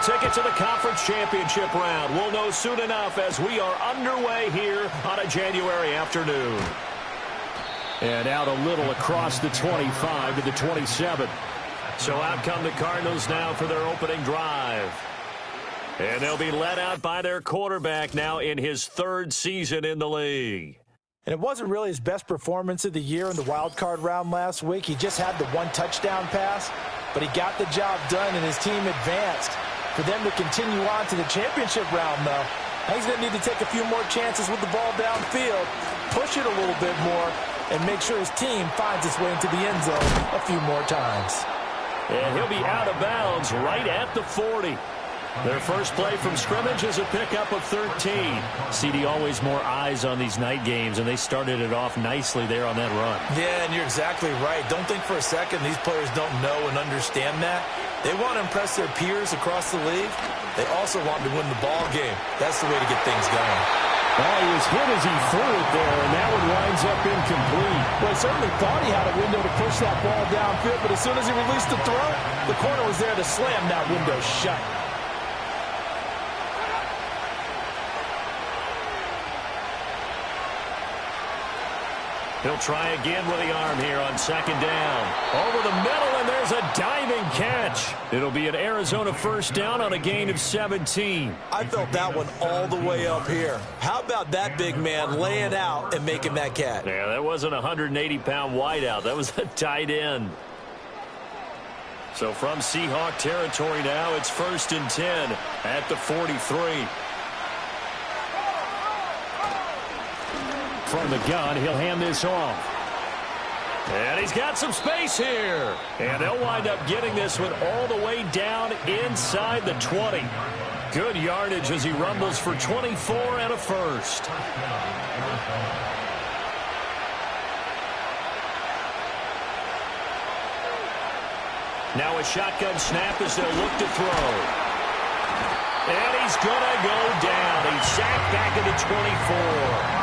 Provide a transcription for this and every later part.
ticket to the conference championship round. We'll know soon enough as we are underway here on a January afternoon. And out a little across the 25 to the 27. So out come the Cardinals now for their opening drive. And they'll be led out by their quarterback now in his third season in the league. And it wasn't really his best performance of the year in the wild card round last week. He just had the one touchdown pass, but he got the job done and his team advanced. For them to continue on to the championship round, though, he's going to need to take a few more chances with the ball downfield, push it a little bit more, and make sure his team finds its way into the end zone a few more times. And he'll be out of bounds right at the 40. Their first play from scrimmage is a pickup of 13. CD, always more eyes on these night games, and they started it off nicely there on that run. Yeah, and you're exactly right. Don't think for a second these players don't know and understand that. They want to impress their peers across the league. They also want to win the ball game. That's the way to get things going. Oh, he was hit as he threw it there, and that one winds up incomplete. Well, he certainly thought he had a window to push that ball downfield, but as soon as he released the throw, the corner was there to slam that window shut. He'll try again with the arm here on second down. Over the middle, and there's a diving catch. It'll be an Arizona first down on a gain of 17. I felt that one all the way up here. How about that big man laying out and making that catch? Yeah, that wasn't a 180-pound wideout. That was a tight end. So from Seahawk territory now, it's 1st and 10 at the 43. From the gun, he'll hand this off. And he's got some space here. And they'll wind up getting this one all the way down inside the 20. Good yardage as he rumbles for 24 and a first. Now a shotgun snap as they'll look to throw. And he's going to go down. He's sacked back at the 24.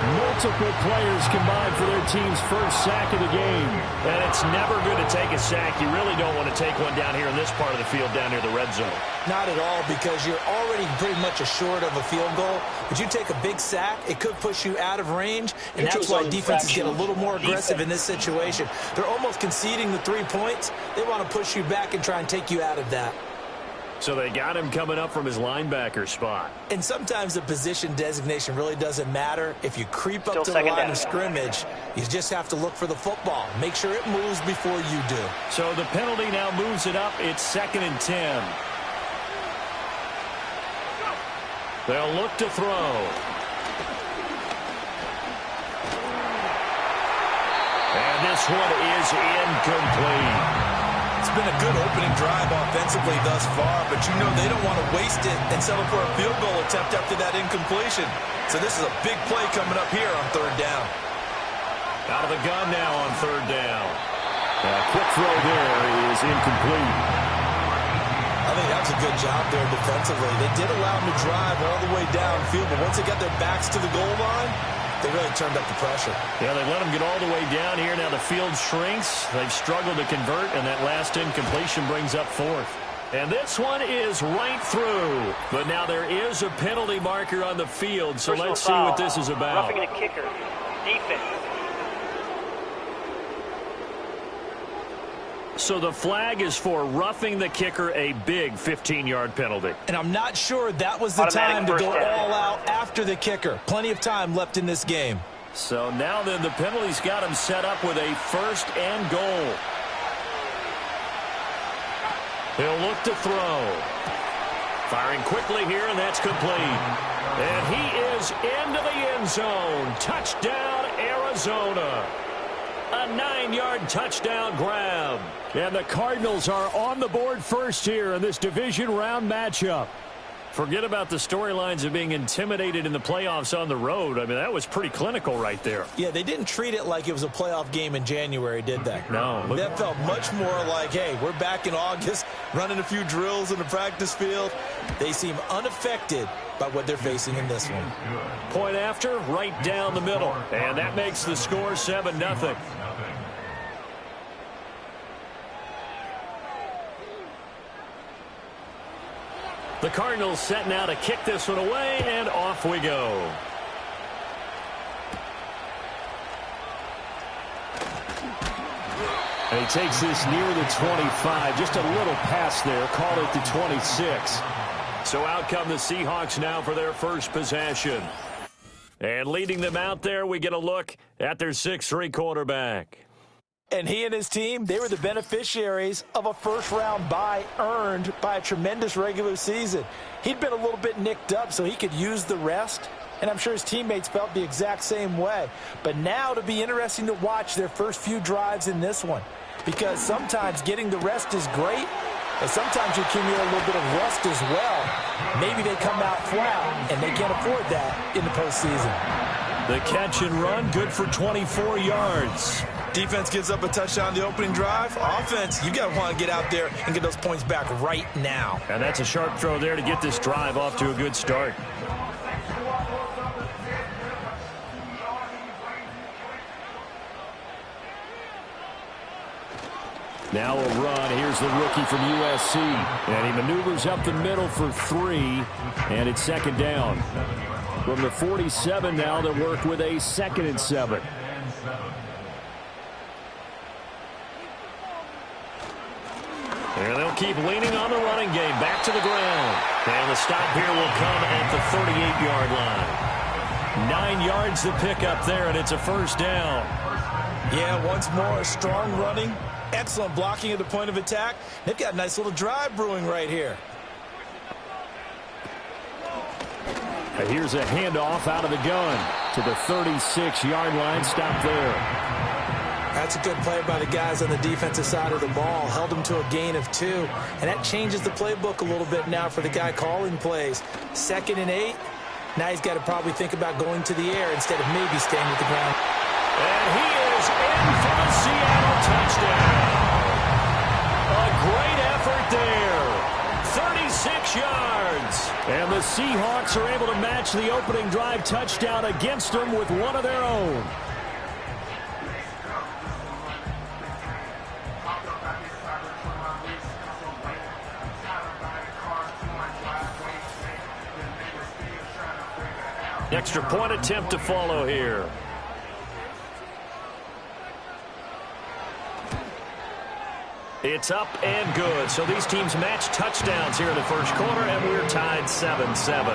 Multiple players combined for their team's first sack of the game. And it's never good to take a sack. You really don't want to take one down here in this part of the field down near the red zone. Not at all, because you're already pretty much assured of a field goal. But you take a big sack, it could push you out of range, and that's why defenses get a little more aggressive in this situation. They're almost conceding the 3 points. They want to push you back and try and take you out of that. So they got him coming up from his linebacker spot. And sometimes the position designation really doesn't matter. If you creep up to the line of scrimmage, you just have to look for the football. Make sure it moves before you do. So the penalty now moves it up. It's 2nd and 10. They'll look to throw. And this one is incomplete. It's been a good opening drive offensively thus far, but you know they don't want to waste it and settle for a field goal attempt after that incompletion. So this is a big play coming up here on 3rd down. Out of the gun now on 3rd down. A quick throw there is incomplete. I think that's a good job there defensively. They did allow them to drive all the way downfield, but once they got their backs to the goal line, they really turned up the pressure. Yeah, they let them get all the way down here. Now the field shrinks. They've struggled to convert, and that last incompletion brings up 4th. And this one is right through. But now there is a penalty marker on the field, so let's see what this is about. Roughing the kicker. Defense. So the flag is for roughing the kicker, a big 15-yard penalty. And I'm not sure that was the time to go all out after the kicker. Plenty of time left in this game. So now then the penalty's got him set up with a 1st and goal. He'll look to throw. Firing quickly here, and that's complete. And he is into the end zone. Touchdown, Arizona. A 9-yard touchdown grab. And the Cardinals are on the board first here in this division round matchup. Forget about the storylines of being intimidated in the playoffs on the road. I mean, that was pretty clinical right there. Yeah, they didn't treat it like it was a playoff game in January, did they? No. That felt much more like, hey, we're back in August, running a few drills in the practice field. They seem unaffected by what they're facing in this one. Point after, right down the middle. And that makes the score 7-0. The Cardinals set now to kick this one away, and off we go. And he takes this near the 25. Just a little pass there. Called it the 26. So out come the Seahawks now for their first possession. And leading them out there, we get a look at their 6'3" quarterback. And he and his team, they were the beneficiaries of a first-round bye earned by a tremendous regular season. He'd been a little bit nicked up, so he could use the rest. And I'm sure his teammates felt the exact same way. But now it'll be interesting to watch their first few drives in this one. Because sometimes getting the rest is great, but sometimes you accumulate a little bit of rust as well. Maybe they come out flat, and they can't afford that in the postseason. The catch and run, good for 24 yards. Defense gives up a touchdown on the opening drive. Offense, you got to want to get out there and get those points back right now. And that's a sharp throw there to get this drive off to a good start. Now a run. Here's the rookie from USC. And he maneuvers up the middle for 3. And it's second down. From the 47 now, they'll work with a 2nd and 7. And they'll keep leaning on the running game. Back to the ground. And the stop here will come at the 38-yard line. 9 yards to pick up there, and it's a first down. Yeah, once more, strong running. Excellent blocking at the point of attack. They've got a nice little drive brewing right here. And here's a handoff out of the gun to the 36-yard line. Stop there. That's a good play by the guys on the defensive side of the ball. Held them to a gain of 2. And that changes the playbook a little bit now for the guy calling plays. 2nd and 8. Now he's got to probably think about going to the air instead of maybe staying with the ground. And he is in for the Seattle touchdown. A great effort there. 36 yards. And the Seahawks are able to match the opening drive touchdown against them with one of their own. Extra point attempt to follow here. It's up and good. So these teams match touchdowns here in the first quarter, and we're tied 7-7.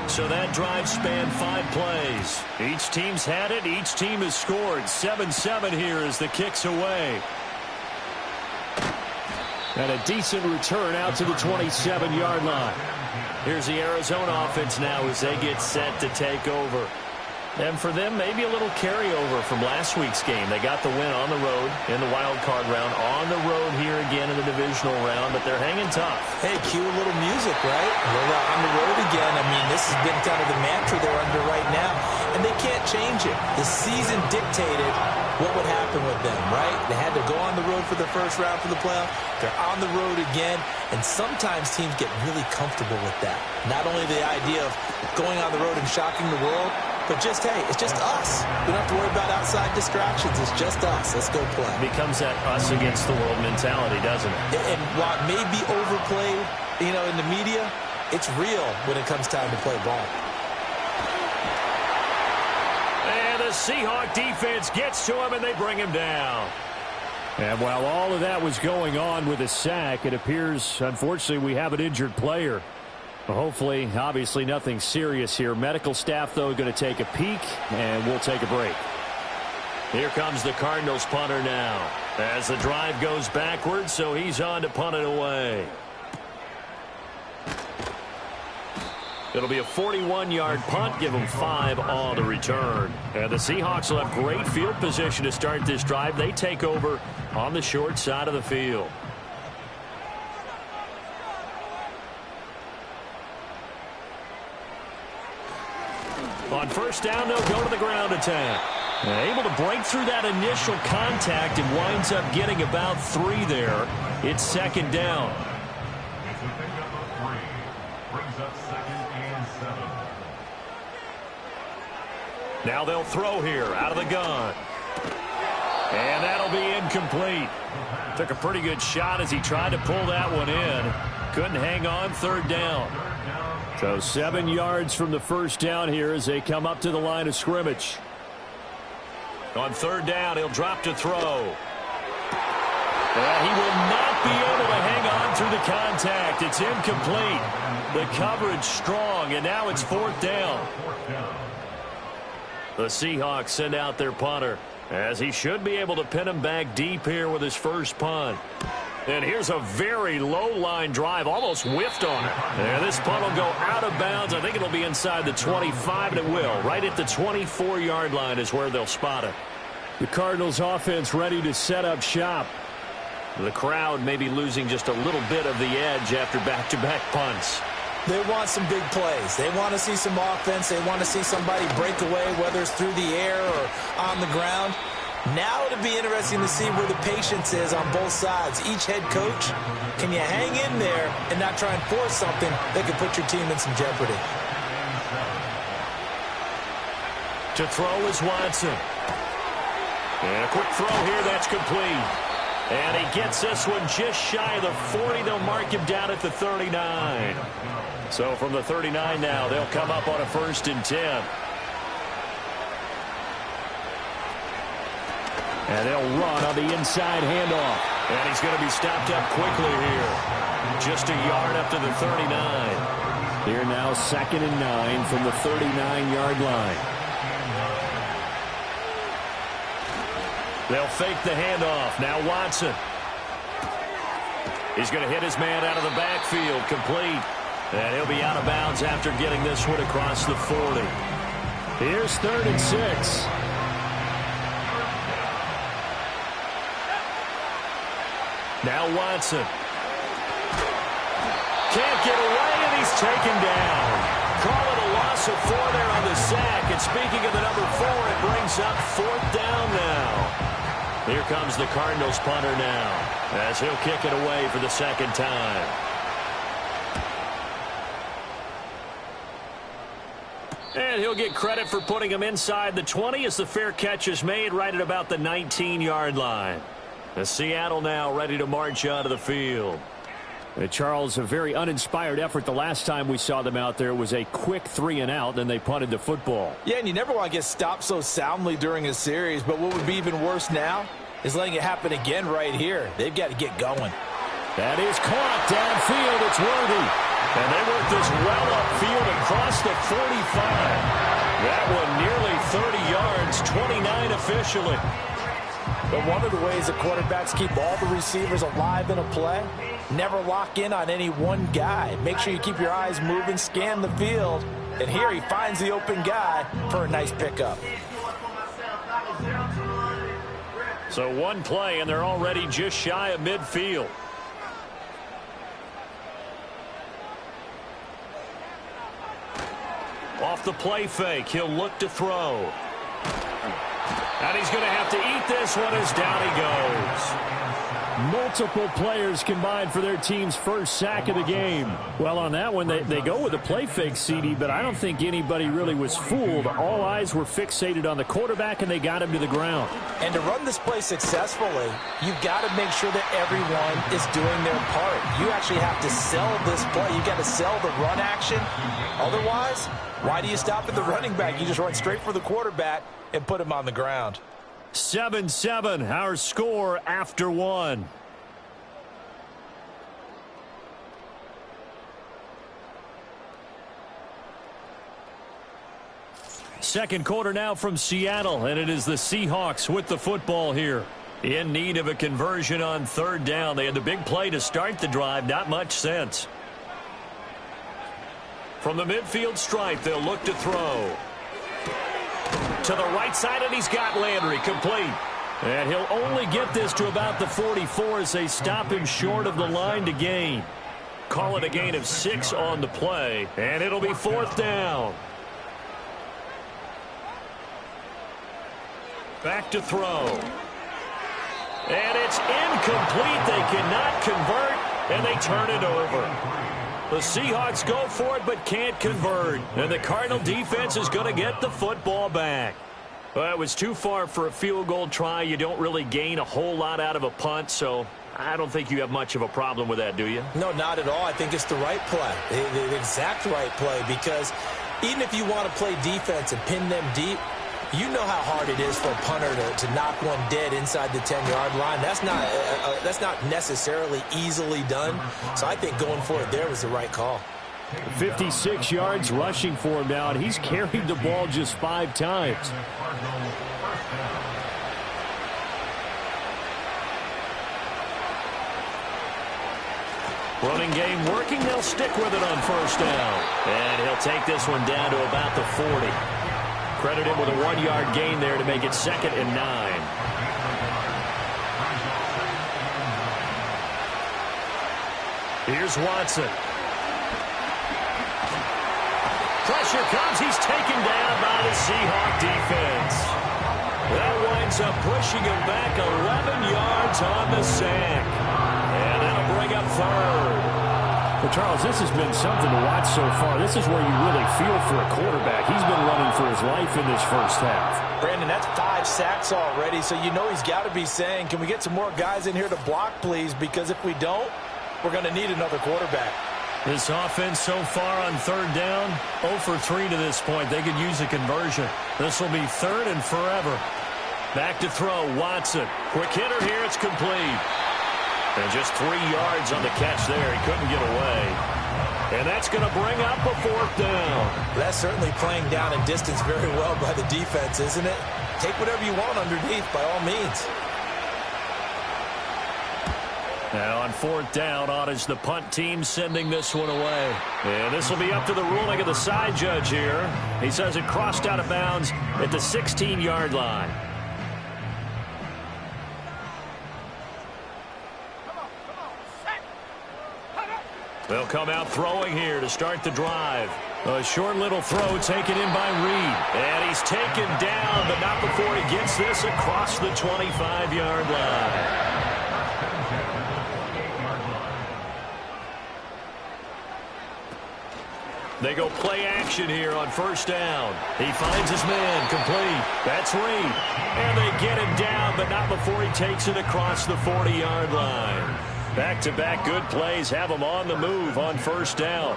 So that drive spanned 5 plays. Each team's had it. Each team has scored. 7-7 here as the kick's away. And a decent return out to the 27-yard line. Here's the Arizona offense now as they get set to take over. And for them, maybe a little carryover from last week's game. They got the win on the road in the wild card round, on the road here again in the divisional round, but they're hanging tough. Hey, cue a little music, right? We're on the road again. I mean, this has been kind of the mantra they're under right now, and they can't change it. The season dictated what would happen with them, right? They had to go on the road for the first round for the playoff. They're on the road again, and sometimes teams get really comfortable with that. Not only the idea of going on the road and shocking the world, but just, hey, it's just us. We don't have to worry about outside distractions. It's just us. Let's go play. It becomes that us against the world mentality, doesn't it? And while it may be overplayed, in the media, it's real when it comes time to play ball. And the Seahawk defense gets to him, and they bring him down. And while all of that was going on with a sack, it appears, unfortunately, we have an injured player. Hopefully, obviously, nothing serious here. Medical staff, though, going to take a peek, and we'll take a break. Here comes the Cardinals punter now as the drive goes backwards, so he's on to punt it away. It'll be a 41-yard punt, give them 5 on the return. And the Seahawks will have great field position to start this drive. They take over on the short side of the field. On first down, they'll go to the ground attack. And able to break through that initial contact and winds up getting about 3 there. It's second down. Now they'll throw here out of the gun. And that'll be incomplete. Took a pretty good shot as he tried to pull that one in. Couldn't hang on third down. So 7 yards from the first down here as they come up to the line of scrimmage. On third down, he'll drop to throw. And he will not be able to hang on through the contact. It's incomplete. The coverage strong, and now it's fourth down. The Seahawks send out their punter, as he should be able to pin him back deep here with his first punt. And here's a very low-line drive, almost whiffed on it. And this punt will go out of bounds. I think it'll be inside the 25, and it will. Right at the 24-yard line is where they'll spot it. The Cardinals offense ready to set up shop. The crowd may be losing just a little bit of the edge after back-to-back punts. They want some big plays. They want to see some offense. They want to see somebody break away, whether it's through the air or on the ground. Now it'll be interesting to see where the patience is on both sides. Each head coach, can you hang in there and not try and force something that could put your team in some jeopardy? To throw is Watson. And a quick throw here, that's complete. And he gets this one just shy of the 40. They'll mark him down at the 39. So from the 39 now, they'll come up on a 1st and 10. And they'll run on the inside handoff. And he's going to be stopped up quickly here. Just a yard up to the 39. Here now 2nd and 9 from the 39-yard line. They'll fake the handoff. Now Watson. He's going to hit his man out of the backfield. Complete. And he'll be out of bounds after getting this one across the 40. Here's 3rd and 6. Now Watson. Can't get away, and he's taken down. Call it a loss of 4 there on the sack. And speaking of the number 4, it brings up 4th down now. Here comes the Cardinals punter now, as he'll kick it away for the 2nd time. And he'll get credit for putting him inside the 20 as the fair catch is made right at about the 19-yard line. The Seattle now ready to march out of the field. Charles, a very uninspired effort the last time we saw them out there. It was a quick 3-and-out, then they punted the football. Yeah, and you never want to get stopped so soundly during a series, but what would be even worse now is letting it happen again right here. They've got to get going. That is caught downfield. It's Worthy. And they work this well upfield across the 45. That one nearly 30 yards, 29 officially. But one of the ways the quarterbacks keep all the receivers alive in a play, never lock in on any one guy. Make sure you keep your eyes moving, scan the field. And here he finds the open guy for a nice pickup. So one play, and they're already just shy of midfield. Off the play fake, he'll look to throw. And he's going to have to eat this one as down he goes. Multiple players combined for their team's first sack of the game. Well, on that one, they go with the play fake, CD, but I don't think anybody really was fooled. All eyes were fixated on the quarterback, and they got him to the ground. And to run this play successfully, you've got to make sure that everyone is doing their part. You actually have to sell this play. You've got to sell the run action. Otherwise, why do you stop at the running back? You just run straight for the quarterback and put him on the ground. 7-7, our score after one. Second quarter now from Seattle, and it is the Seahawks with the football here. In need of a conversion on 3rd down. They had the big play to start the drive, not much sense. From the midfield stripe, they'll look to throw. To the right side, and he's got Landry complete. And he'll only get this to about the 44 as they stop him short of the line to gain. Call it a gain of 6 on the play, and it'll be 4th down. Back to throw. And it's incomplete. They cannot convert, and they turn it over. The Seahawks go for it but can't convert. And the Cardinal defense is going to get the football back. Well, it was too far for a field goal try. You don't really gain a whole lot out of a punt, so I don't think you have much of a problem with that, do you? No, not at all. I think it's the right play, the exact right play, because even if you want to play defense and pin them deep, you know how hard it is for a punter to knock one dead inside the 10-yard line. That's not necessarily easily done. So I think going for it there was the right call. 56 yards rushing for him now, and he's carried the ball just 5 times. Running game working. They'll stick with it on first down. And he'll take this one down to about the 40. Credit him with a 1-yard gain there to make it 2nd and 9. Here's Watson. Pressure comes. He's taken down by the Seahawk defense. That winds up pushing him back 11 yards on the sack. And that'll bring up 3rd. Well, Charles, this has been something to watch so far. This is where you really feel for a quarterback. He's been running for his life in this first half. Brandon, that's 5 sacks already, so you know he's got to be saying, can we get some more guys in here to block, please? Because if we don't, we're going to need another quarterback. This offense so far on 3rd down, 0 for 3 to this point. They could use a conversion. This will be 3rd and forever. Back to throw, Watson. Quick hitter here, it's complete. And just 3 yards on the catch there. He couldn't get away. And that's going to bring up a 4th down. That's certainly playing down in distance very well by the defense, isn't it? Take whatever you want underneath, by all means. Now on 4th down, on is the punt team sending this one away. And this will be up to the ruling of the side judge here. He says it crossed out of bounds at the 16-yard line. They'll come out throwing here to start the drive. A short little throw taken in by Reed. And he's taken down, but not before he gets this across the 25-yard line. They go play action here on first down. He finds his man, complete. That's Reed. And they get him down, but not before he takes it across the 40-yard line. Back-to-back good plays have him on the move on first down.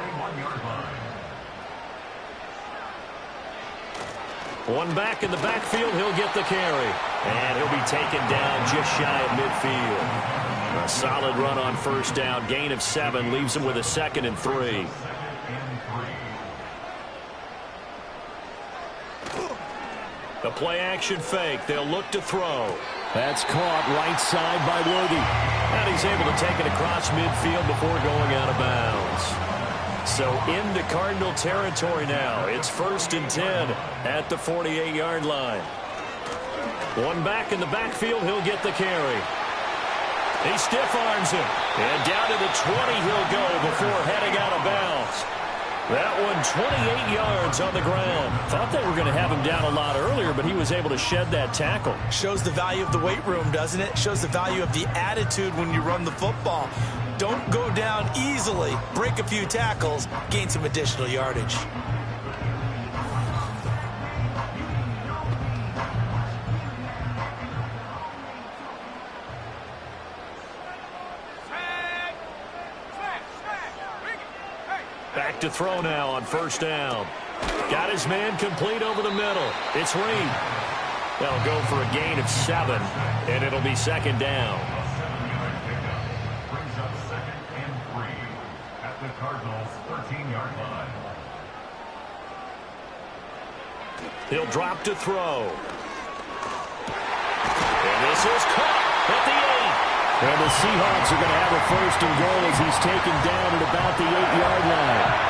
One back in the backfield, he'll get the carry. And he'll be taken down just shy of midfield. A solid run on first down. Gain of 7 leaves him with a 2nd and 3. The play-action fake. They'll look to throw. That's caught right side by Worthy. And he's able to take it across midfield before going out of bounds. So into Cardinal territory now. It's 1st and 10 at the 48-yard line. One back in the backfield. He'll get the carry. He stiff-arms him. And down to the 20 he'll go before heading out of bounds. That one 28 yards on the ground. Thought they were going to have him down a lot earlier, but he was able to shed that tackle. Shows the value of the weight room, doesn't it? Shows the value of the attitude when you run the football. Don't go down easily. Break a few tackles. Gain some additional yardage. Back to throw now on first down. Got his man complete over the middle. It's Reed. They'll go for a gain of 7, and it'll be 2nd down. Brings up 2nd and 3 at the Cardinals' 13-yard line. He'll drop to throw. And this is caught at the 8. And the Seahawks are going to have a 1st and goal as he's taken down at about the 8-yard line.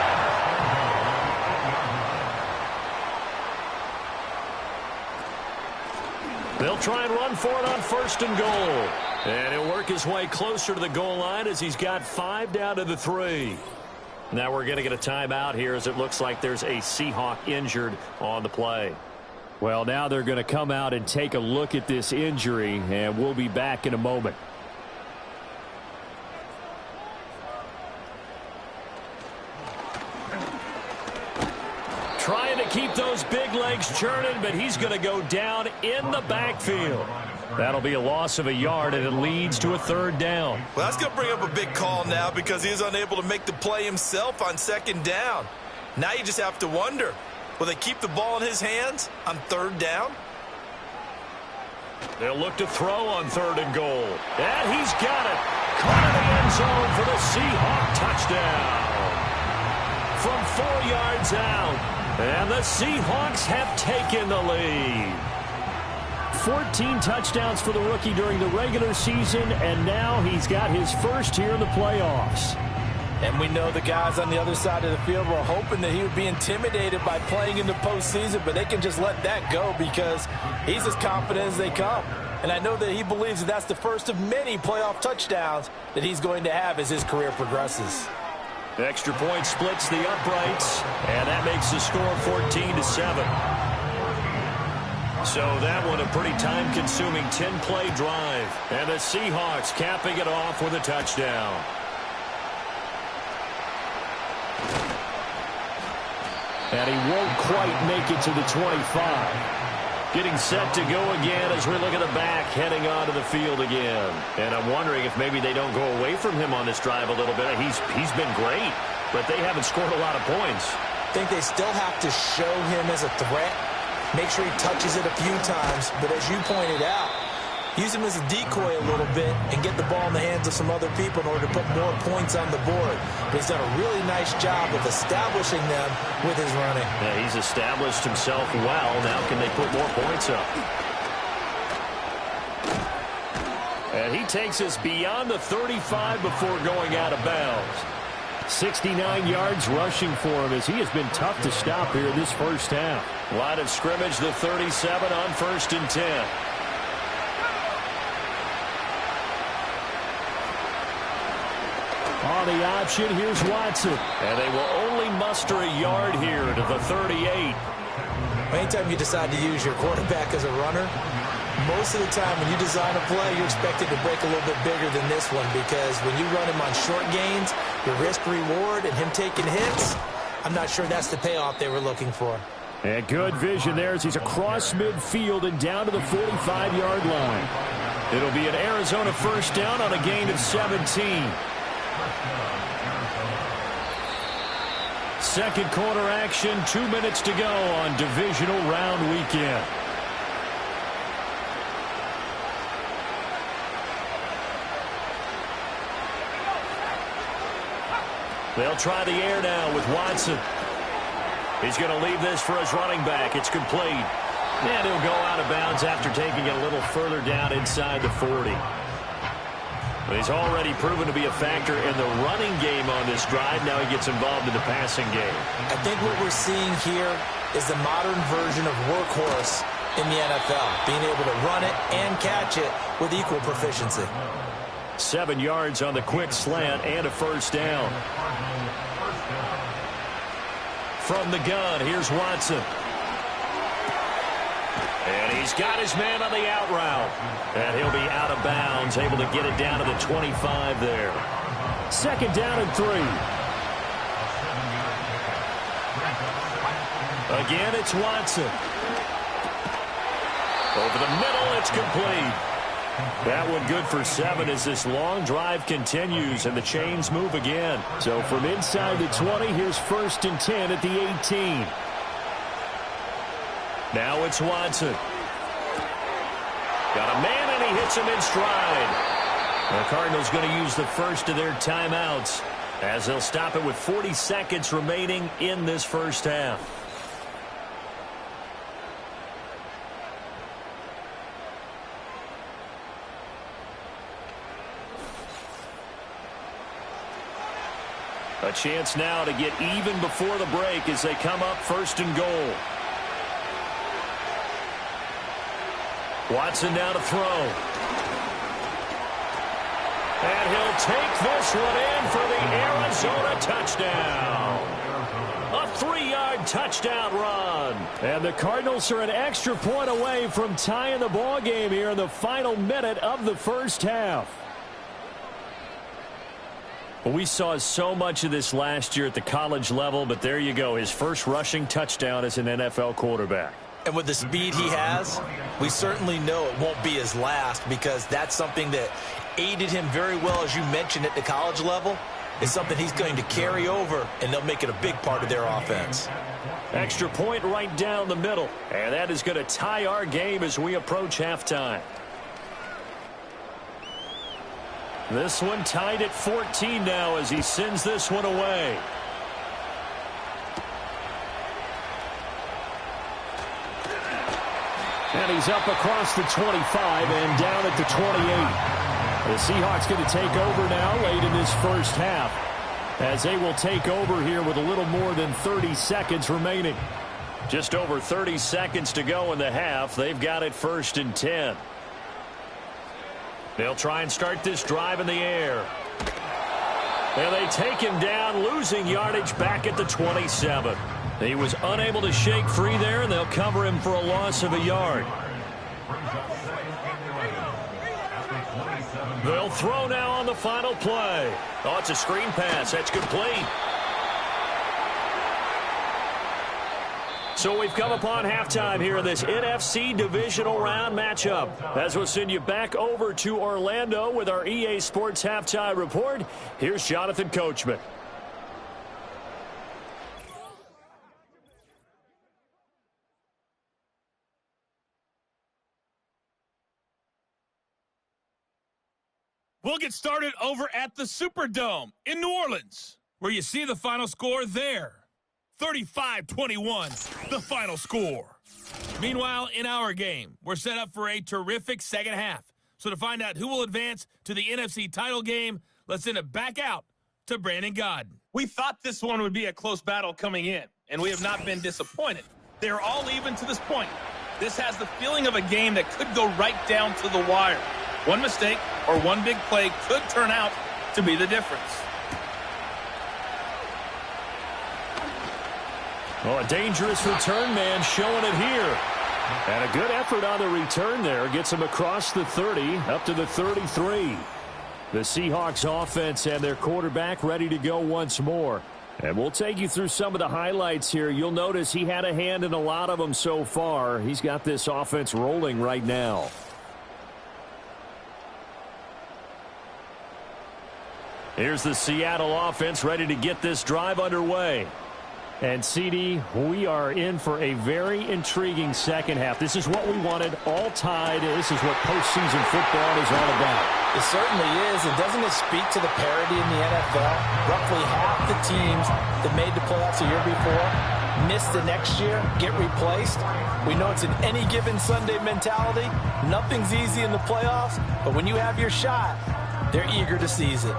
They'll try and run for it on 1st and goal. And he'll work his way closer to the goal line as he's got 5 down to the 3. Now we're going to get a timeout here as it looks like there's a Seahawk injured on the play. Well, now they're going to come out and take a look at this injury, and we'll be back in a moment. Trying to keep those big legs churning, but he's going to go down in the backfield. That'll be a loss of a yard, and it leads to a third down. Well, that's going to bring up a big call now because he is unable to make the play himself on second down. Now you just have to wonder, will they keep the ball in his hands on third down? They'll look to throw on third and goal. And he's got it. Caught in the end zone for the Seahawks touchdown. From 4 yards out. And the Seahawks have taken the lead. 14 touchdowns for the rookie during the regular season, and now he's got his first here in the playoffs. And we know the guys on the other side of the field were hoping that he would be intimidated by playing in the postseason, but they can just let that go because he's as confident as they come. And I know that he believes that that's the first of many playoff touchdowns that he's going to have as his career progresses. The extra point splits the uprights, and that makes the score 14-7. So that one a pretty time-consuming 10-play drive. And the Seahawks capping it off with a touchdown. And he won't quite make it to the 25. Getting set to go again as we look at the back heading onto the field again. And I'm wondering if maybe they don't go away from him on this drive a little bit. He's been great, but they haven't scored a lot of points. I think they still have to show him as a threat. Make sure he touches it a few times. But as you pointed out, use him as a decoy a little bit and get the ball in the hands of some other people in order to put more points on the board. But he's done a really nice job of establishing them with his running. Yeah, he's established himself well. Now can they put more points up? And he takes us beyond the 35 before going out of bounds. 69 yards rushing for him as he has been tough to stop here this first half. Line of scrimmage, the 37 on 1st and 10. On the option, here's Watson. And they will only muster a yard here to the 38. Anytime you decide to use your quarterback as a runner, most of the time when you design a play, you're expected to break a little bit bigger than this one because when you run him on short gains, your risk-reward and him taking hits, I'm not sure that's the payoff they were looking for. And good vision there as he's across midfield and down to the 45-yard line. It'll be an Arizona first down on a gain of 17. Second quarter action, 2 minutes to go on divisional round weekend. They'll try the air now with Watson. He's going to leave this for his running back. It's complete. And he'll go out of bounds after taking it a little further down inside the 40. But he's already proven to be a factor in the running game on this drive. Now he gets involved in the passing game. I think what we're seeing here is the modern version of workhorse in the NFL, being able to run it and catch it with equal proficiency. 7 yards on the quick slant and a first down. From the gun, here's Watson. And he's got his man on the out route. And he'll be out of bounds, able to get it down to the 25 there. Second down and 3. Again, it's Watson. Over the middle, it's complete. That one good for 7 as this long drive continues and the chains move again. So from inside the 20, here's 1st and 10 at the 18. Now it's Watson. Got a man and he hits him in stride. The Cardinals going to use the first of their timeouts as they'll stop it with 40 seconds remaining in this first half. A chance now to get even before the break as they come up 1st and goal. Watson now to throw. And he'll take this one in for the Arizona touchdown. A 3-yard touchdown run. And the Cardinals are an extra point away from tying the ball game here in the final minute of the first half. We saw so much of this last year at the college level, but there you go, his first rushing touchdown as an NFL quarterback. And with the speed he has, we certainly know it won't be his last, because that's something that aided him very well, as you mentioned, at the college level. It's something he's going to carry over, and they'll make it a big part of their offense. Extra point right down the middle. And that is going to tie our game as we approach halftime. This one tied at 14 now as he sends this one away. And he's up across the 25 and down at the 28. The Seahawks going to take over now late in this first half, as they will take over here with a little more than 30 seconds remaining. Just over 30 seconds to go in the half. They've got it 1st and 10. They'll try and start this drive in the air. And they take him down, losing yardage back at the 27. He was unable to shake free there, and they'll cover him for a loss of a yard. They'll throw now on the final play. Oh, it's a screen pass. That's complete. So we've come upon halftime here in this NFC divisional round matchup. As we'll send you back over to Orlando with our EA Sports halftime report, here's Jonathan Coachman. We'll get started over at the Superdome in New Orleans, where you see the final score there. 35-21, the final score. Meanwhile, in our game, we're set up for a terrific second half. So to find out who will advance to the NFC title game, let's send it back out to Brandon Godden. We thought this one would be a close battle coming in, and we have not been disappointed. They're all even to this point. This has the feeling of a game that could go right down to the wire. One mistake or one big play could turn out to be the difference. Oh, a dangerous return man showing it here. And a good effort on the return there. Gets him across the 30, up to the 33. The Seahawks offense and their quarterback ready to go once more. And we'll take you through some of the highlights here. You'll notice he had a hand in a lot of them so far. He's got this offense rolling right now. Here's the Seattle offense ready to get this drive underway. And, CD, we are in for a very intriguing second half. This is what we wanted, all tied. This is what postseason football is all about. It certainly is. And doesn't it speak to the parity in the NFL? Roughly half the teams that made the playoffs a year before miss the next year, get replaced. We know it's an any given Sunday mentality. Nothing's easy in the playoffs, but when you have your shot, they're eager to seize it.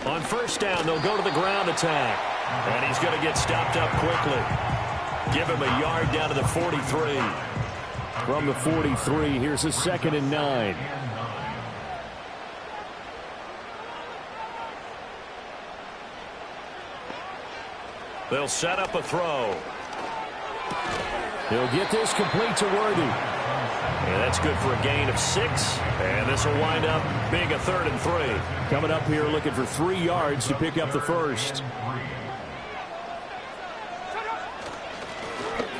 On first down, they'll go to the ground attack. And he's going to get stopped up quickly. Give him a yard down to the 43. From the 43, here's a 2nd and 9. They'll set up a throw. He'll get this complete to Worthy. And that's good for a gain of 6. And this will wind up being a 3rd and 3. Coming up here looking for 3 yards to pick up the first.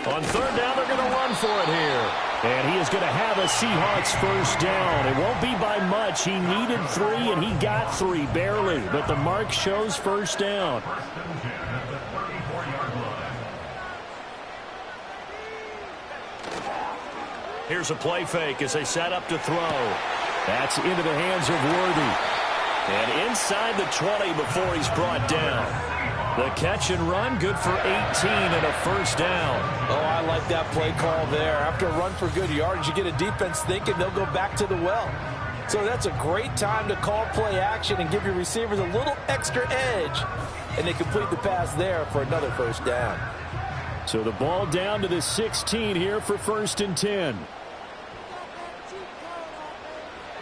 On 3rd down, they're going to run for it here. And he is going to have a Seahawks first down. It won't be by much. He needed 3, and he got 3, barely. But the mark shows first down. Here's a play fake as they set up to throw. That's into the hands of Worthy. And inside the 20 before he's brought down. The catch and run, good for 18 and a first down. Oh, I like that play call there. After a run for good yards, you get a defense thinking they'll go back to the well. So that's a great time to call play action and give your receivers a little extra edge. And they complete the pass there for another first down. So the ball down to the 16 here for 1st and 10.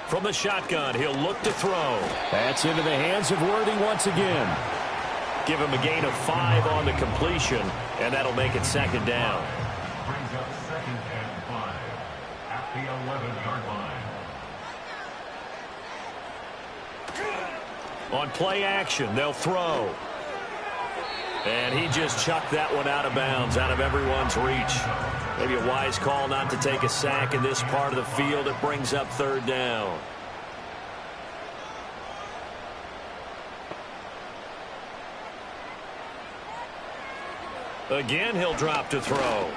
From the shotgun, he'll look to throw. That's into the hands of Worthy once again. Give him a gain of 5 on the completion, and that'll make it 2nd down. brings up 2nd and 5 at the 11-yard line. On play action, they'll throw. And he just chucked that one out of bounds, out of everyone's reach. Maybe a wise call not to take a sack in this part of the field. It brings up 3rd down. Again, he'll drop to throw.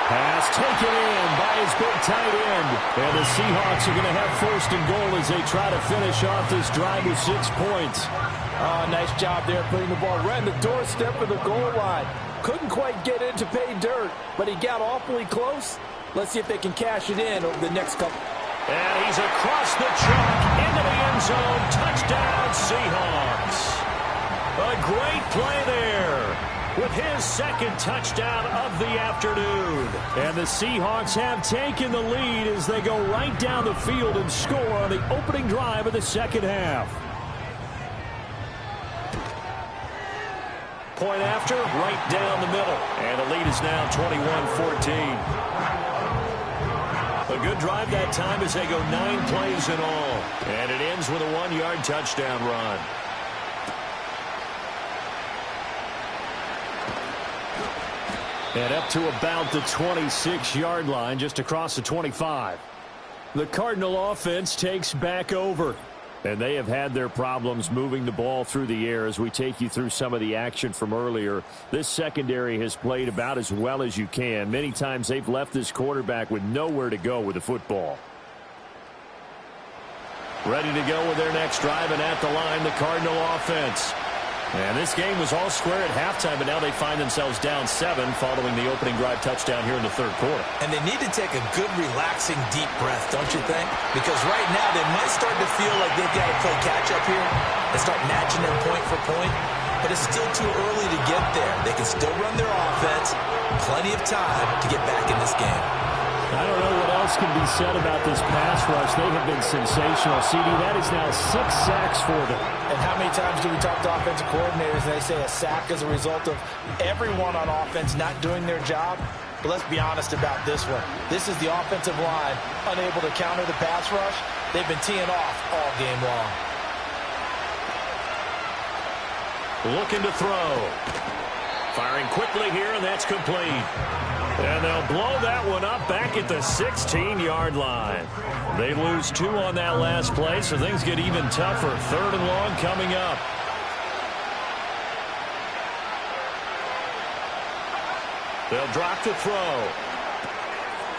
Pass taken in by his big tight end. And the Seahawks are going to have 1st and goal as they try to finish off this drive with 6 points. Oh, nice job there putting the ball right in the doorstep of the goal line. Couldn't quite get in to pay dirt, but he got awfully close. Let's see if they can cash it in over the next couple. And he's across the track into the end zone. Touchdown, Seahawks. A great play there with his 2nd touchdown of the afternoon. And the Seahawks have taken the lead as they go right down the field and score on the opening drive of the 2nd half. Point after, right down the middle. And the lead is now 21-14. A good drive that time as they go 9 plays in all. And it ends with a 1-yard touchdown run. And up to about the 26-yard line, just across the 25. The Cardinal offense takes back over. And they have had their problems moving the ball through the air as we take you through some of the action from earlier. This secondary has played about as well as you can. Many times they've left this quarterback with nowhere to go with the football. Ready to go with their next drive, and at the line, the Cardinal offense. And this game was all square at halftime, but now they find themselves down 7 following the opening drive touchdown here in the 3rd quarter. And they need to take a good, relaxing, deep breath, don't you think? Because right now they might start to feel like they've got to play catch-up here and start matching them point for point. But it's still too early to get there. They can still run their offense. Plenty of time to get back in this game. I don't know what else can be said about this pass rush. They have been sensational. CD, that is now 6 sacks for them. And how many times do we talk to offensive coordinators and they say a sack is a result of everyone on offense not doing their job? But let's be honest about this one. This is the offensive line unable to counter the pass rush. They've been teeing off all game long. Looking to throw. Firing quickly here, and that's complete. And they'll blow that one up back at the 16-yard line. They lose 2 on that last play, so things get even tougher. 3rd and long coming up. They'll drop to throw.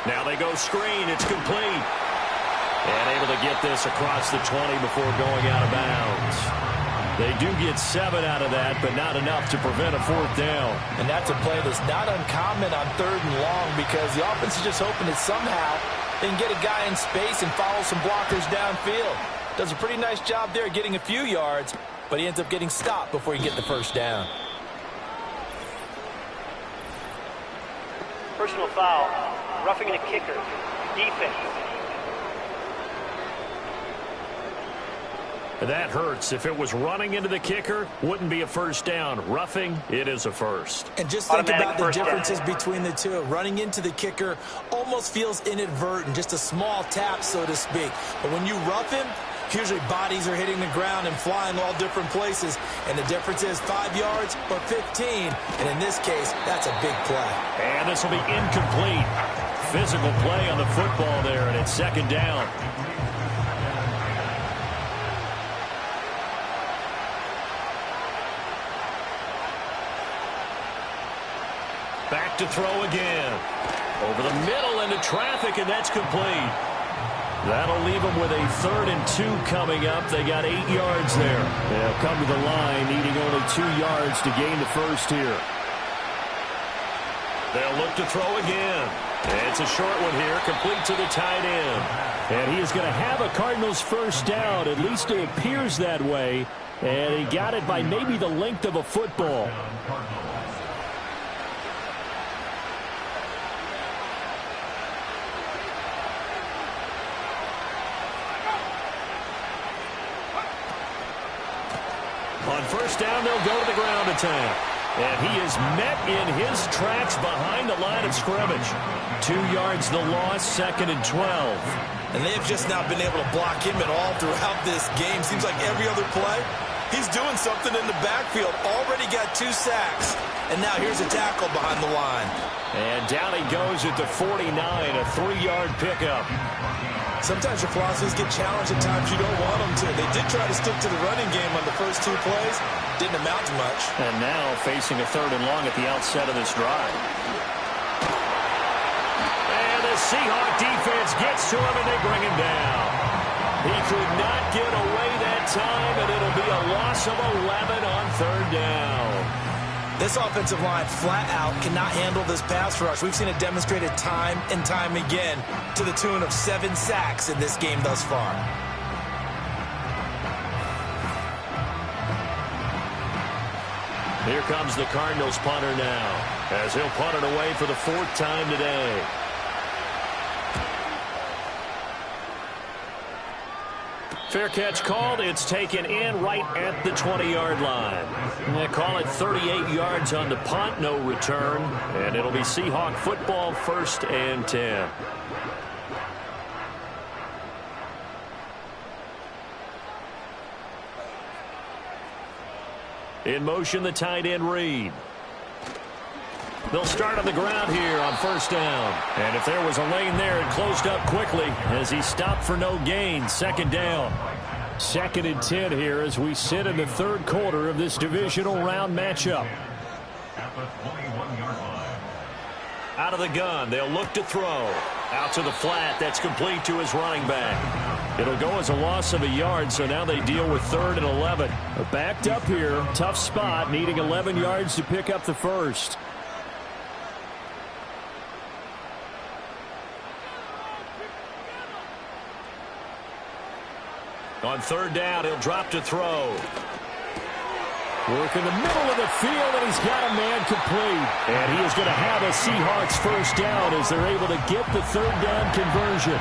Now they go screen. It's complete. And able to get this across the 20 before going out of bounds. They do get 7 out of that, but not enough to prevent a 4th down. And that's a play that's not uncommon on 3rd and long because the offense is just hoping that somehow they can get a guy in space and follow some blockers downfield. Does a pretty nice job there getting a few yards, but he ends up getting stopped before you get the 1st down. Personal foul. Roughing the kicker. Defense. That hurts. If it was running into the kicker, wouldn't be a 1st down. Roughing, it is a 1st. And just think about the differences between the two. Running into the kicker almost feels inadvertent, just a small tap, so to speak. But when you rough him, usually bodies are hitting the ground and flying all different places. And the difference is 5 yards or 15. And in this case, that's a big play. And this will be incomplete. Physical play on the football there, and it's 2nd down. Back to throw again. Over the middle into traffic, and that's complete. That'll leave them with a 3rd and 2 coming up. They got 8 yards there. They'll come to the line, needing only 2 yards to gain the 1st here. They'll look to throw again. It's a short one here, complete to the tight end. And he is going to have a Cardinals 1st down. At least it appears that way. And he got it by maybe the length of a football. On 1st down, they'll go to the ground attack. And he is met in his tracks behind the line of scrimmage. 2 yards the loss, 2nd and 12. And they've just not been able to block him at all throughout this game. Seems like every other play, he's doing something in the backfield. Already got 2 sacks. And now here's a tackle behind the line. And down he goes at the 49, a 3-yard pickup. Sometimes your philosophies get challenged at times you don't want them to. They did try to stick to the running game on the first 2 plays. Didn't amount to much. And now facing a 3rd and long at the outset of this drive. And the Seahawk defense gets to him and they bring him down. He could not get away that time, and it'll be a loss of 11 on 3rd down. This offensive line flat out cannot handle this pass rush. We've seen it demonstrated time and time again to the tune of 7 sacks in this game thus far. Here comes the Cardinals punter now, as he'll punt it away for the 4th time today. Fair catch called. It's taken in right at the 20-yard line. And they call it 38 yards on the punt, no return. And it'll be Seahawk football, 1st and 10. In motion, the tight end Reed. They'll start on the ground here on 1st down. And if there was a lane there, it closed up quickly as he stopped for no gain. 2nd down. 2nd and 10 here as we sit in the 3rd quarter of this divisional round matchup. At the 21-yard line. Out of the gun, they'll look to throw. Out to the flat, that's complete to his running back. It'll go as a loss of a yard, so now they deal with 3rd and 11. Backed up here, tough spot, needing 11 yards to pick up the 1st. On 3rd down, he'll drop to throw. Work in the middle of the field, and he's got a man complete. And he is going to have a Seahawks 1st down as they're able to get the 3rd down conversion.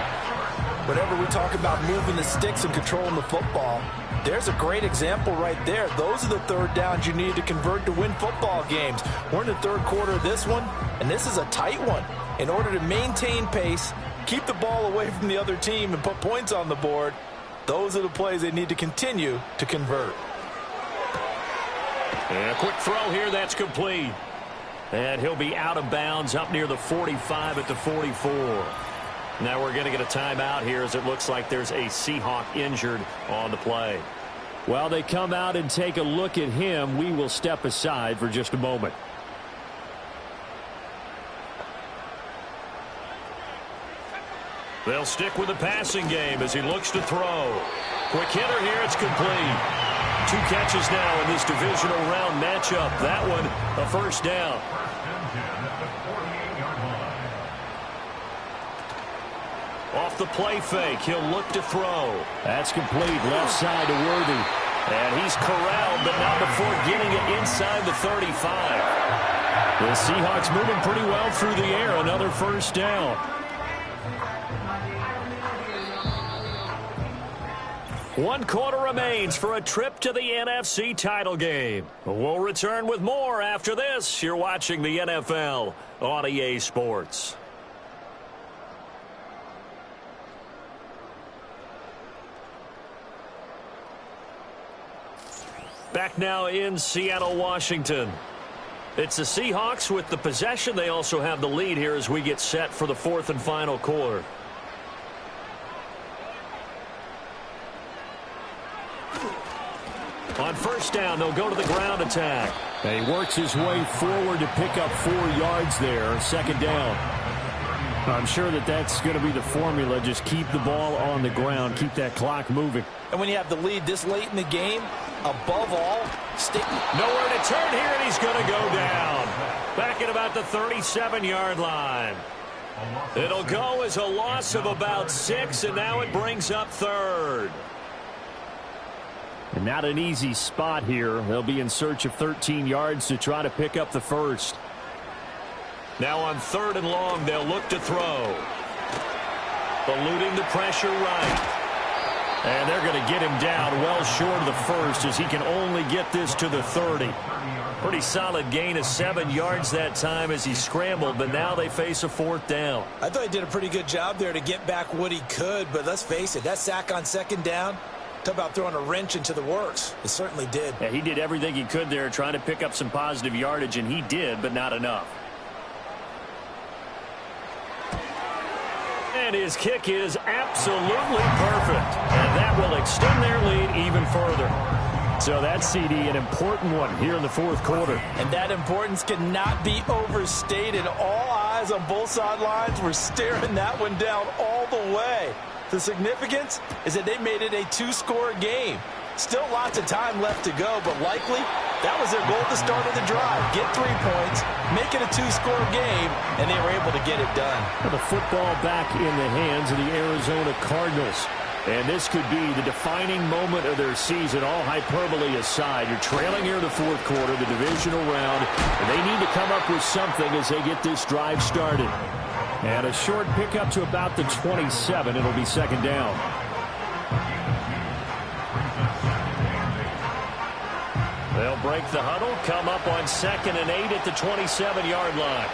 Whenever we talk about moving the sticks and controlling the football, there's a great example right there. Those are the 3rd downs you need to convert to win football games. We're in the 3rd quarter of this one, and this is a tight one. In order to maintain pace, keep the ball away from the other team, and put points on the board, those are the plays they need to continue to convert. And a quick throw here, that's complete. And he'll be out of bounds up near the 45 at the 44. Now we're going to get a timeout here as it looks like there's a Seahawk injured on the play. While they come out and take a look at him, we will step aside for just a moment. They'll stick with the passing game as he looks to throw. Quick hitter here, it's complete. 2 catches now in this divisional round matchup. That one, a 1st down. 1st and 10 at the 48-yard line. Off the play fake, he'll look to throw. That's complete, left side to Worthy. And he's corralled, but not before getting it inside the 35. The Seahawks moving pretty well through the air. Another 1st down. One quarter remains for a trip to the NFC title game. We'll return with more after this. You're watching the NFL on EA Sports. Back now in Seattle, Washington. It's the Seahawks with the possession. They also have the lead here as we get set for the 4th and final quarter. On 1st down, they'll go to the ground attack. And he works his way forward to pick up 4 yards there. 2nd down. I'm sure that that's going to be the formula. Just keep the ball on the ground. Keep that clock moving. And when you have the lead this late in the game, above all, stick. Nowhere to turn here, and he's going to go down. Back at about the 37-yard line. It'll go as a loss of about 6, and now it brings up 3rd. And not an easy spot here. They'll be in search of 13 yards to try to pick up the 1st. Now on 3rd and long, they'll look to throw. Eluding the pressure right. And they're going to get him down well short of the 1st as he can only get this to the 30. Pretty solid gain of 7 yards that time as he scrambled, but now they face a 4th down. I thought he did a pretty good job there to get back what he could, but let's face it, that sack on 2nd down, talk about throwing a wrench into the works. It certainly did. Yeah, he did everything he could there trying to pick up some positive yardage, and he did, but not enough. And his kick is absolutely perfect, and that will extend their lead even further. So that's, CD, an important one here in the 4th quarter. And that importance cannot be overstated. All eyes on both sidelines were staring that one down all the way. The significance is that they made it a 2-score game. Still lots of time left to go, but likely that was their goal at the start of the drive. Get 3 points, make it a 2-score game, and they were able to get it done. The football back in the hands of the Arizona Cardinals. And this could be the defining moment of their season, all hyperbole aside. You're trailing here in the 4th quarter, the divisional round, and they need to come up with something as they get this drive started. And a short pickup to about the 27. It'll be 2nd down. They'll break the huddle, come up on 2nd and 8 at the 27-yard line.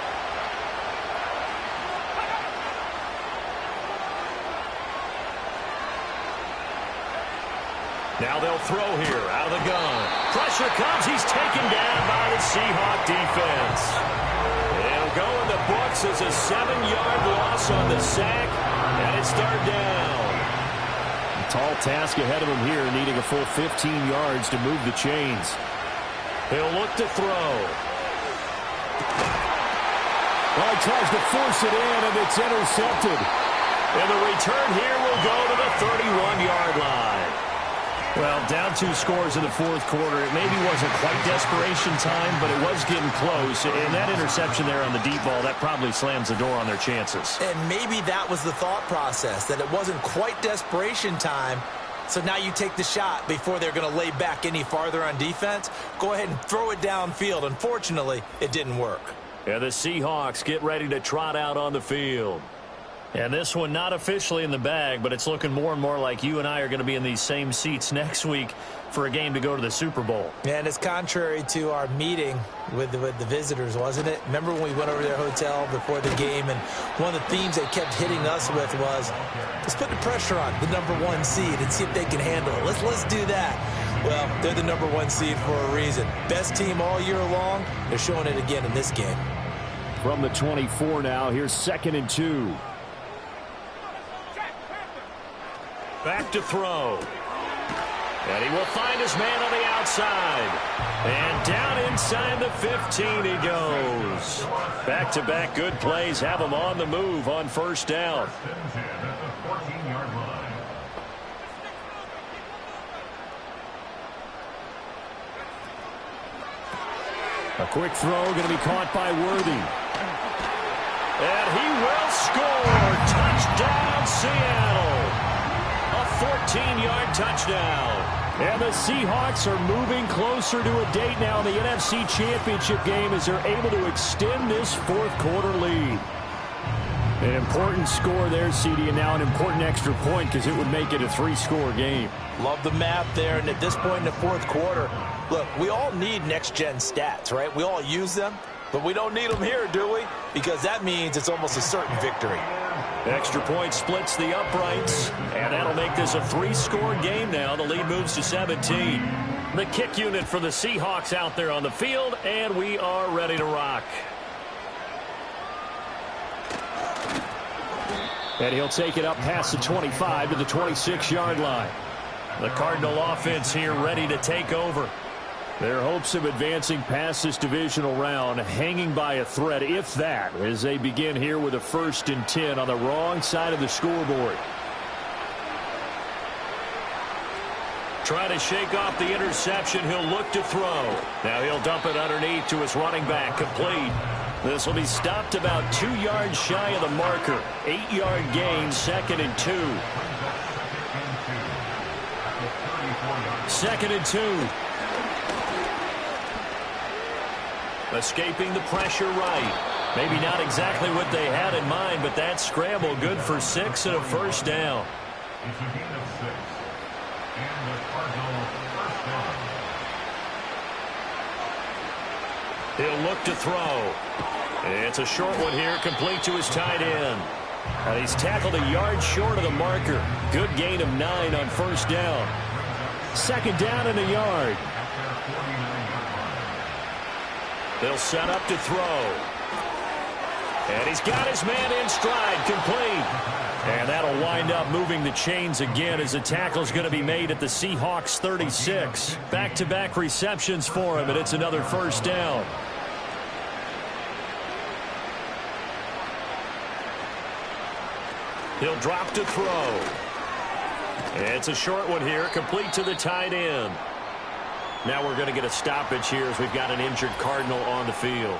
Now they'll throw here out of the gun. Pressure comes. He's taken down by the Seahawk defense. It'll go in the books as a 7-yard loss on the sack, and it's 3rd down. A tall task ahead of him here, needing a full 15 yards to move the chains. He'll look to throw. Well, he tries to force it in, and it's intercepted. And the return here will go to the 31-yard line. Well, down 2 scores in the 4th quarter. It maybe wasn't quite desperation time, but it was getting close. And that interception there on the deep ball, that probably slams the door on their chances. And maybe that was the thought process, that it wasn't quite desperation time. So now you take the shot before they're going to lay back any farther on defense. Go ahead and throw it downfield. Unfortunately, it didn't work. Yeah, the Seahawks get ready to trot out on the field. And this one not officially in the bag, but it's looking more and more like you and I are going to be in these same seats next week for a game to go to the Super Bowl. And it's contrary to our meeting with the visitors, wasn't it? Remember when we went over to their hotel before the game, and one of the themes they kept hitting us with was, let's put the pressure on the #1 seed and see if they can handle it. Let's do that. Well, they're the #1 seed for a reason. Best team all year long. They're showing it again in this game. From the 24 now, here's 2nd and 2. Back to throw. And he will find his man on the outside. And down inside the 15 he goes. Back-to-back good plays have him on the move on 1st down. A quick throw going to be caught by Worthy. And he will score. Touchdown, Seattle. A 14-yard touchdown. And the Seahawks are moving closer to a date now in the NFC Championship game as they're able to extend this 4th quarter lead. An important score there, CD, and now an important extra point because it would make it a 3-score game. Love the math there, and at this point in the 4th quarter, look, we all need next-gen stats, right? We all use them, but we don't need them here, do we? Because that means it's almost a certain victory. Extra point splits the uprights, and that'll make this a 3-score game now. The lead moves to 17. The kick unit for the Seahawks out there on the field, and we are ready to rock. And he'll take it up past the 25 to the 26-yard line. The Cardinal offense here ready to take over. Their hopes of advancing past this divisional round hanging by a thread, if that, as they begin here with a 1st and 10 on the wrong side of the scoreboard. Try to shake off the interception. He'll look to throw. Now he'll dump it underneath to his running back. Complete. This will be stopped about 2 yards shy of the marker. 8-yard gain, 2nd and 2. 2nd and 2. Escaping the pressure right. Maybe not exactly what they had in mind, but that scramble good for 6 and a 1st down. It's a gain of 6. And the Cardinals 1st down. He'll look to throw. It's a short one here, complete to his tight end. He's tackled a yard short of the marker. Good gain of 9 on first down. Second down and a yard. They'll set up to throw. And he's got his man in stride, complete. And that'll wind up moving the chains again as the tackle's going to be made at the Seahawks 36. Back-to-back receptions for him, and it's another first down. He'll drop to throw. It's a short one here, complete to the tight end. Now we're going to get a stoppage here as we've got an injured Cardinal on the field.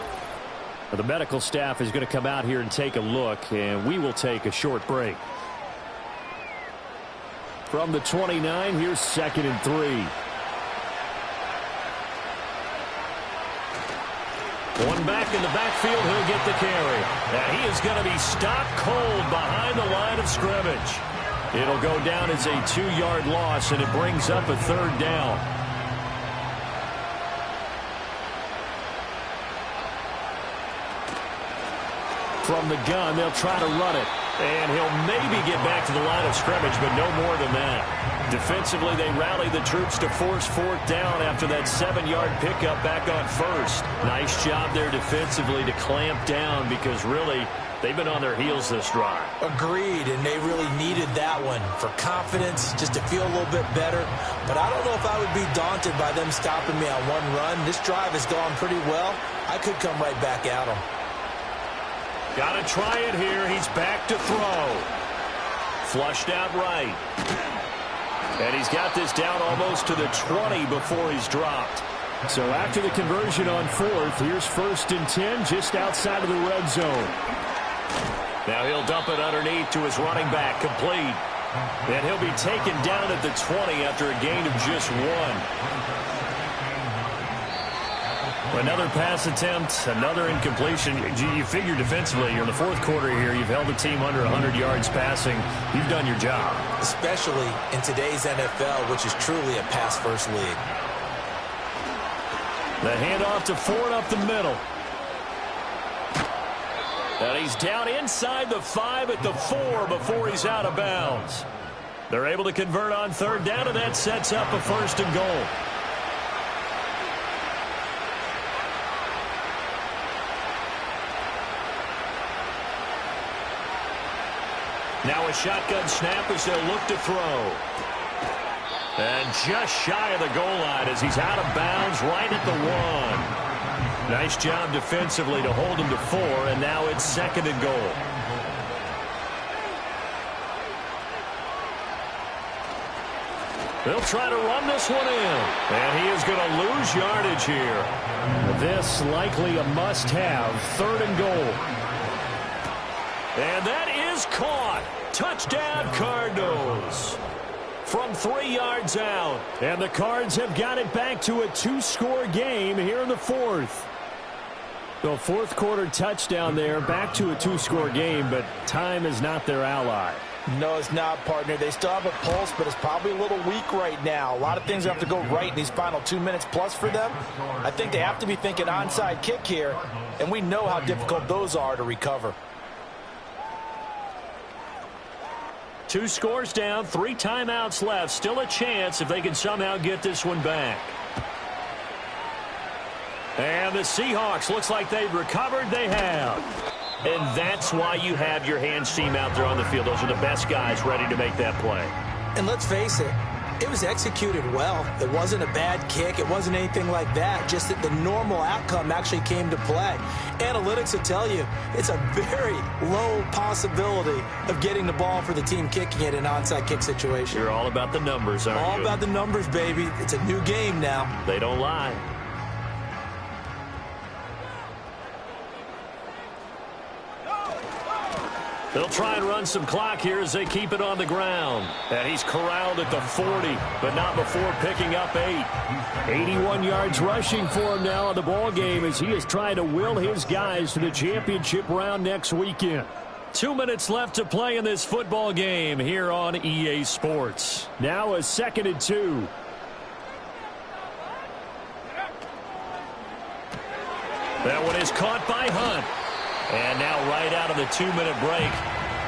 The medical staff is going to come out here and take a look, and we will take a short break. From the 29, here's 2nd and 3. One back in the backfield, he'll get the carry. Now he is going to be stopped cold behind the line of scrimmage. It'll go down as a 2-yard loss, and it brings up a 3rd down. From the gun, they'll try to run it. And he'll maybe get back to the line of scrimmage, but no more than that. Defensively, they rally the troops to force 4th down after that 7-yard pickup back on 1st. Nice job there defensively to clamp down because really they've been on their heels this drive. Agreed, and they really needed that one for confidence, just to feel a little bit better. But I don't know if I would be daunted by them stopping me on one run. This drive has gone pretty well. I could come right back at them. Got to try it here. He's back to throw. Flushed out right. And he's got this down almost to the 20 before he's dropped. So after the conversion on 4th, here's 1st and 10 just outside of the red zone. Now he'll dump it underneath to his running back, complete. And he'll be taken down at the 20 after a gain of just 1. Another pass attempt, another incompletion. You figure defensively, you're in the 4th quarter here. You've held the team under 100 yards passing. You've done your job. Especially in today's NFL, which is truly a pass-first league. The handoff to Ford up the middle. And he's down inside the 5 at the 4 before he's out of bounds. They're able to convert on 3rd down, and that sets up a 1st and goal. Now a shotgun snap as they'll look to throw. And just shy of the goal line as he's out of bounds right at the 1. Nice job defensively to hold him to 4, and now it's 2nd and goal. They'll try to run this one in. And he is going to lose yardage here. This likely a must-have. 3rd and goal. And that is caught. Touchdown, Cardinals. From 3 yards out. And the Cards have got it back to a 2-score game here in the 4th. The 4th quarter touchdown there, back to a 2-score game, but time is not their ally. No, it's not, partner. They still have a pulse, but it's probably a little weak right now. A lot of things have to go right in these final 2 minutes plus for them. I think they have to be thinking onside kick here, and we know how difficult those are to recover. 2 scores down, 3 timeouts left. Still a chance if they can somehow get this one back. And the Seahawks, looks like they've recovered. They have. And that's why you have your hands team out there on the field. Those are the best guys ready to make that play. And let's face it, it was executed well. It wasn't a bad kick. It wasn't anything like that. Just that the normal outcome actually came to play. Analytics will tell you it's a very low possibility of getting the ball for the team kicking it in an onside kick situation. You're all about the numbers, aren't you? All about the numbers, baby. It's a new game now. They don't lie. They'll try and run some clock here as they keep it on the ground. And he's corralled at the 40, but not before picking up 8. 81 yards rushing for him now in the ball game as he is trying to will his guys to the championship round next weekend. 2 minutes left to play in this football game here on EA Sports. Now a 2nd and 2. That one is caught by Hunt. And now right out of the 2-minute break,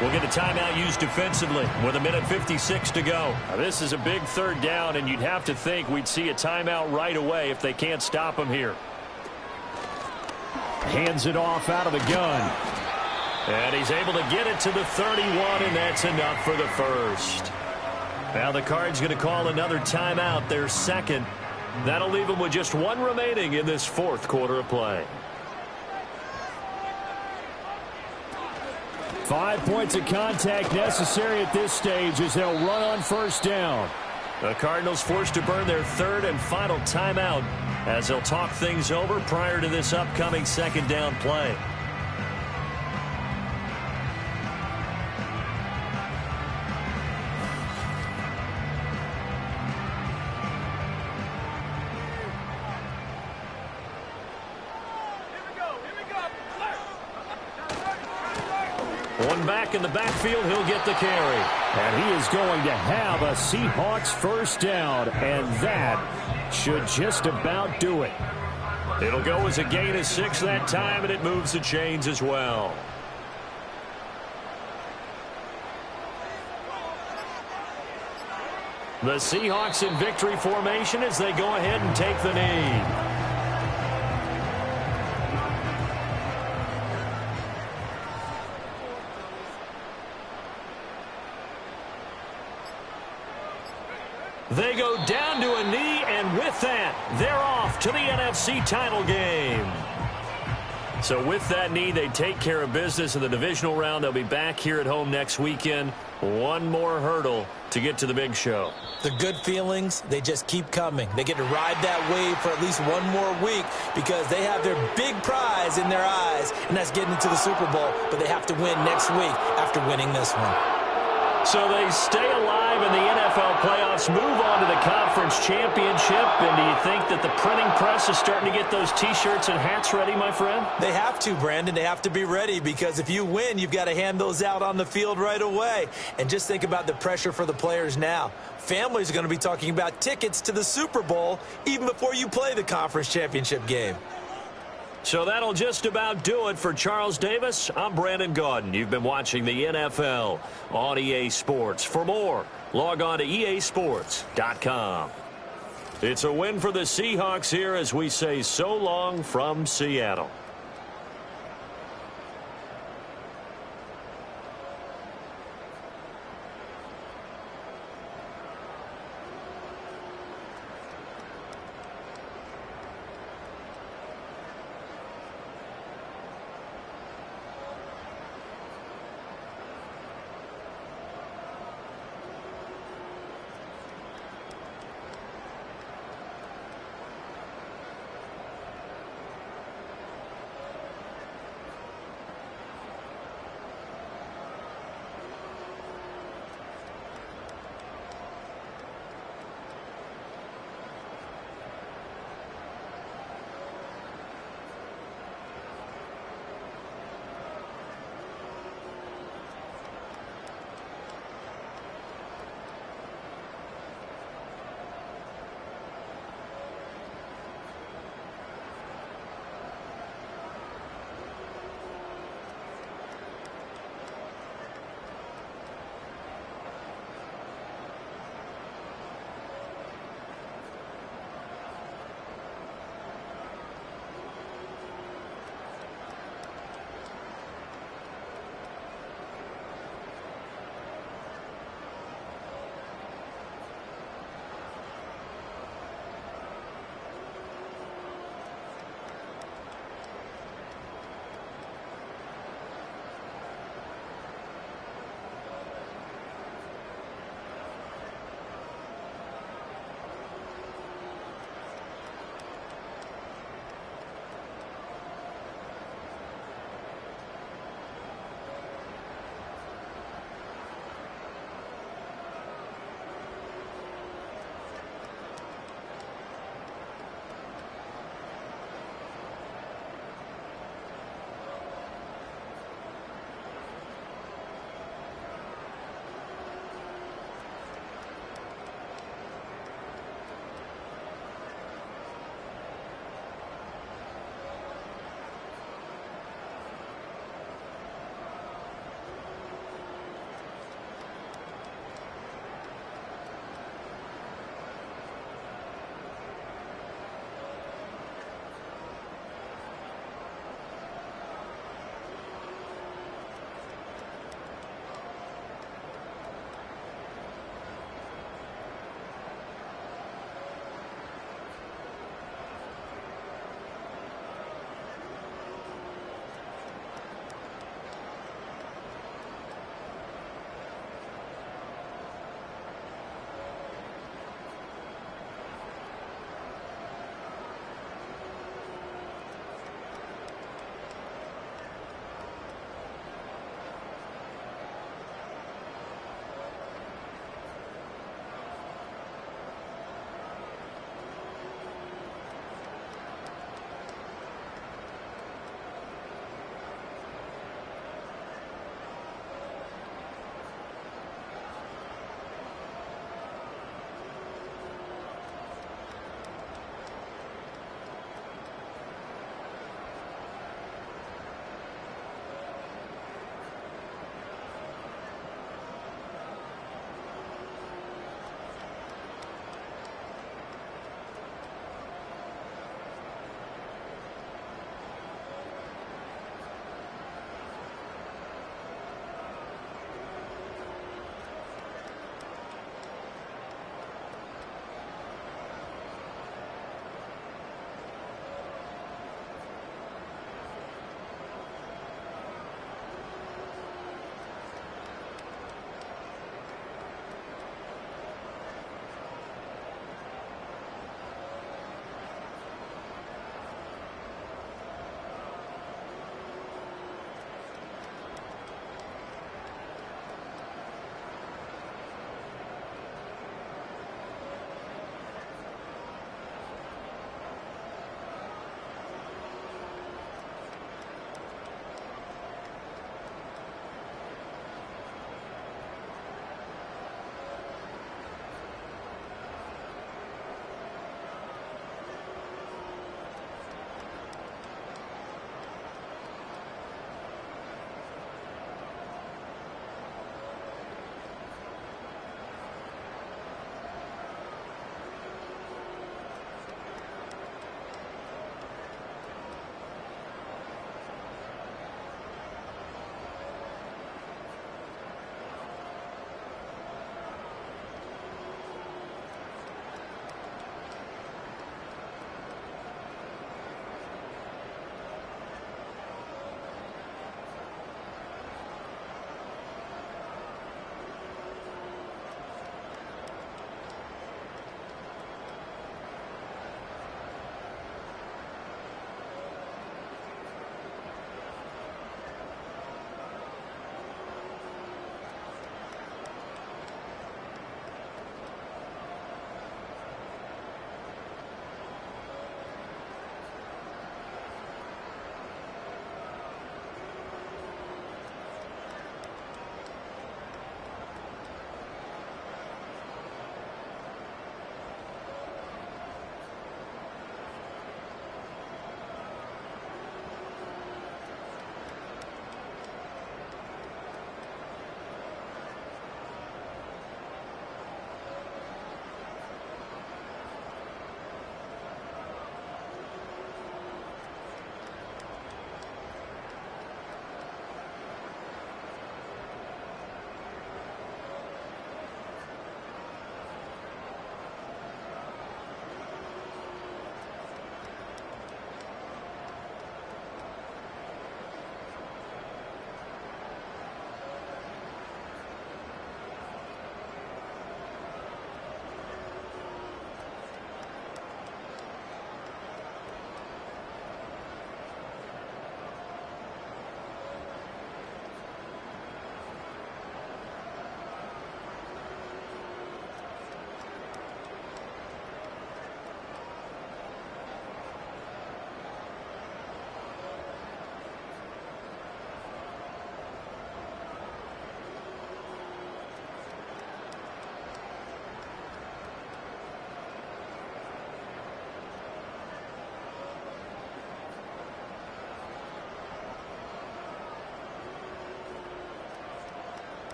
we'll get a timeout used defensively with 1:56 to go. Now, this is a big third down, and you'd have to think we'd see a timeout right away if they can't stop him here. Hands it off out of the gun. And he's able to get it to the 31, and that's enough for the first. Now the Cards going to call another timeout, their second. That'll leave them with just one remaining in this fourth quarter of play. 5 points of contact necessary at this stage as they'll run on first down. The Cardinals forced to burn their third and final timeout as they'll talk things over prior to this upcoming second down play. One back in the backfield, he'll get the carry. And he is going to have a Seahawks first down, and that should just about do it. It'll go as a gain of 6 that time, and it moves the chains as well. The Seahawks in victory formation as they go ahead and take the knee. They go down to a knee, and with that, they're off to the NFC title game. So with that knee, they take care of business in the divisional round. They'll be back here at home next weekend. One more hurdle to get to the big show. The good feelings, they just keep coming. They get to ride that wave for at least one more week because they have their big prize in their eyes, and that's getting into the Super Bowl. But they have to win next week after winning this one. So they stay alive in the NFL playoffs, move on to the conference championship. And do you think that the printing press is starting to get those T-shirts and hats ready, my friend? They have to, Brandon. They have to be ready because if you win, you've got to hand those out on the field right away. And just think about the pressure for the players now. Families are going to be talking about tickets to the Super Bowl even before you play the conference championship game. So that'll just about do it for Charles Davis. I'm Brandon Gaudin. You've been watching the NFL on EA Sports. For more, log on to easports.com. It's a win for the Seahawks here as we say so long from Seattle.